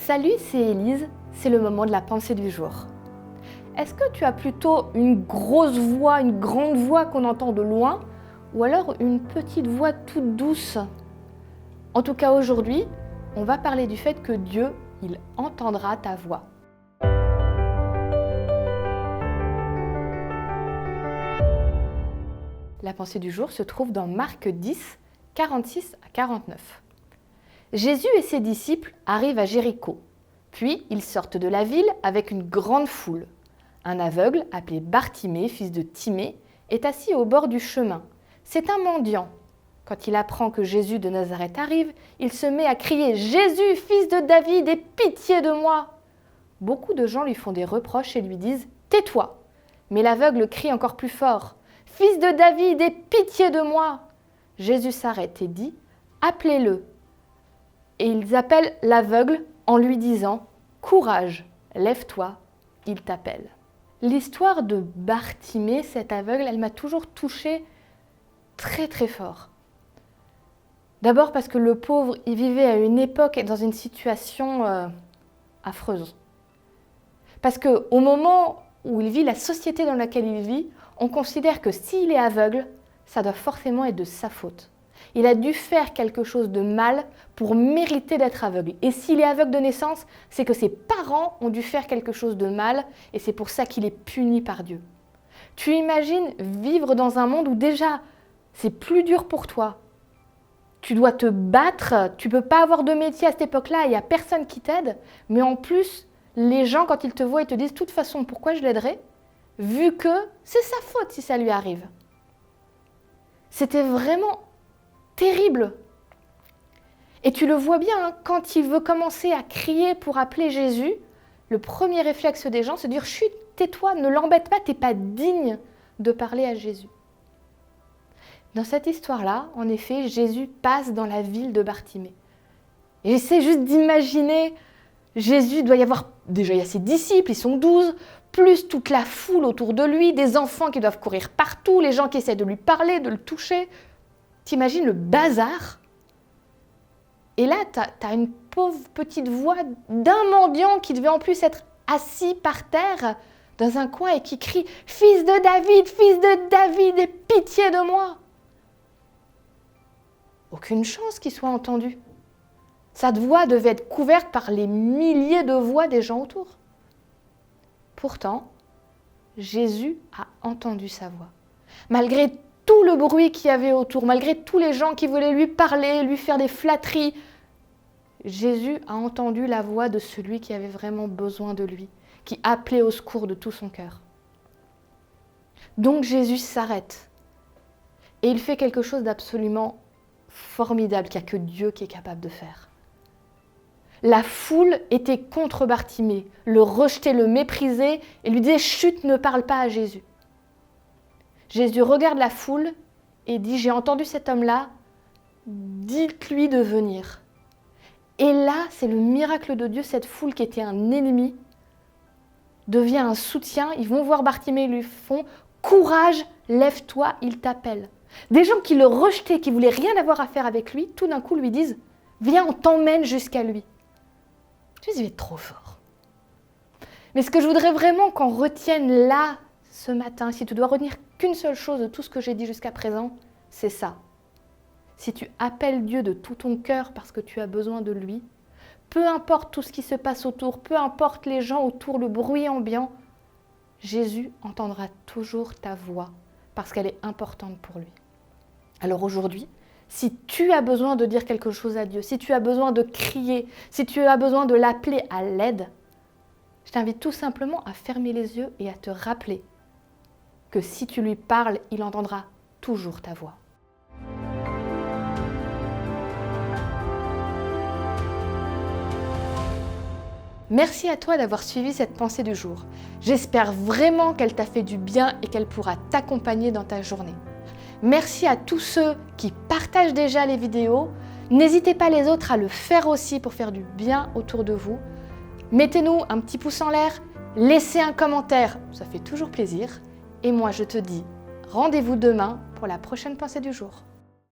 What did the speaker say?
Salut, c'est Élise, c'est le moment de la pensée du jour. Est-ce que tu as plutôt une grosse voix, une grande voix qu'on entend de loin, ou alors une petite voix toute douce? En tout cas aujourd'hui, on va parler du fait que Dieu, il entendra ta voix. La pensée du jour se trouve dans Marc 10, 46 à 49. Jésus et ses disciples arrivent à Jéricho. Puis ils sortent de la ville avec une grande foule. Un aveugle, appelé Bartimée, fils de Timée, est assis au bord du chemin. C'est un mendiant. Quand il apprend que Jésus de Nazareth arrive, il se met à crier « Jésus, fils de David, aie pitié de moi !» Beaucoup de gens lui font des reproches et lui disent « Tais-toi !» Mais l'aveugle crie encore plus fort « Fils de David, aie pitié de moi !» Jésus s'arrête et dit « Appelez-le !» Et ils appellent l'aveugle en lui disant « Courage, lève-toi, il t'appelle ». L'histoire de Bartimée, cet aveugle, elle m'a toujours touchée très très fort. D'abord parce que le pauvre, il vivait à une époque et dans une situation affreuse. Parce qu'au moment où il vit, la société dans laquelle il vit, on considère que s'il est aveugle, ça doit forcément être de sa faute. Il a dû faire quelque chose de mal pour mériter d'être aveugle. Et s'il est aveugle de naissance, c'est que ses parents ont dû faire quelque chose de mal et c'est pour ça qu'il est puni par Dieu. Tu imagines vivre dans un monde où déjà c'est plus dur pour toi. Tu dois te battre, tu ne peux pas avoir de métier à cette époque-là, il n'y a personne qui t'aide. Mais en plus, les gens, quand ils te voient, ils te disent de toute façon, pourquoi je l'aiderais? Vu que c'est sa faute si ça lui arrive. C'était vraiment terrible. Et tu le vois bien, hein, quand il veut commencer à crier pour appeler Jésus, le premier réflexe des gens, c'est de dire « Chut, tais-toi, ne l'embête pas, tu n'es pas digne de parler à Jésus ». Dans cette histoire-là, en effet, Jésus passe dans la ville de Bartimée. Et j'essaie juste d'imaginer, Jésus doit y avoir, déjà il y a ses disciples, ils sont 12, plus toute la foule autour de lui, des enfants qui doivent courir partout, les gens qui essaient de lui parler, de le toucher. T'imagines le bazar? Et là, t'as une pauvre petite voix d'un mendiant qui devait en plus être assis par terre dans un coin et qui crie « Fils de David, aie pitié de moi !» Aucune chance qu'il soit entendu. Sa voix devait être couverte par les milliers de voix des gens autour. Pourtant, Jésus a entendu sa voix. Malgré tout le bruit qu'il y avait autour, malgré tous les gens qui voulaient lui parler, lui faire des flatteries, Jésus a entendu la voix de celui qui avait vraiment besoin de lui, qui appelait au secours de tout son cœur. Donc Jésus s'arrête et il fait quelque chose d'absolument formidable qu'il n'y a que Dieu qui est capable de faire. La foule était contre Bartimée, le rejetait, le méprisait et lui disait « Chut, ne parle pas à Jésus ». Jésus regarde la foule et dit « J'ai entendu cet homme-là, dites-lui de venir ». Et là, c'est le miracle de Dieu, cette foule qui était un ennemi devient un soutien. Ils vont voir Bartimée et lui font « Courage, lève-toi, il t'appelle ». Des gens qui le rejetaient, qui ne voulaient rien avoir à faire avec lui, tout d'un coup lui disent « Viens, on t'emmène jusqu'à lui ». Tu dis « Il est trop fort ». Mais ce que je voudrais vraiment qu'on retienne là, ce matin, si tu dois retenir qu'une seule chose de tout ce que j'ai dit jusqu'à présent, c'est ça. Si tu appelles Dieu de tout ton cœur parce que tu as besoin de lui, peu importe tout ce qui se passe autour, peu importe les gens autour, le bruit ambiant, Jésus entendra toujours ta voix parce qu'elle est importante pour lui. Alors aujourd'hui, si tu as besoin de dire quelque chose à Dieu, si tu as besoin de crier, si tu as besoin de l'appeler à l'aide, je t'invite tout simplement à fermer les yeux et à te rappeler que si tu lui parles, il entendra toujours ta voix. Merci à toi d'avoir suivi cette pensée du jour. J'espère vraiment qu'elle t'a fait du bien et qu'elle pourra t'accompagner dans ta journée. Merci à tous ceux qui partagent déjà les vidéos. N'hésitez pas les autres à le faire aussi pour faire du bien autour de vous. Mettez-nous un petit pouce en l'air, laissez un commentaire, ça fait toujours plaisir. Et moi je te dis rendez-vous demain pour la prochaine pensée du jour.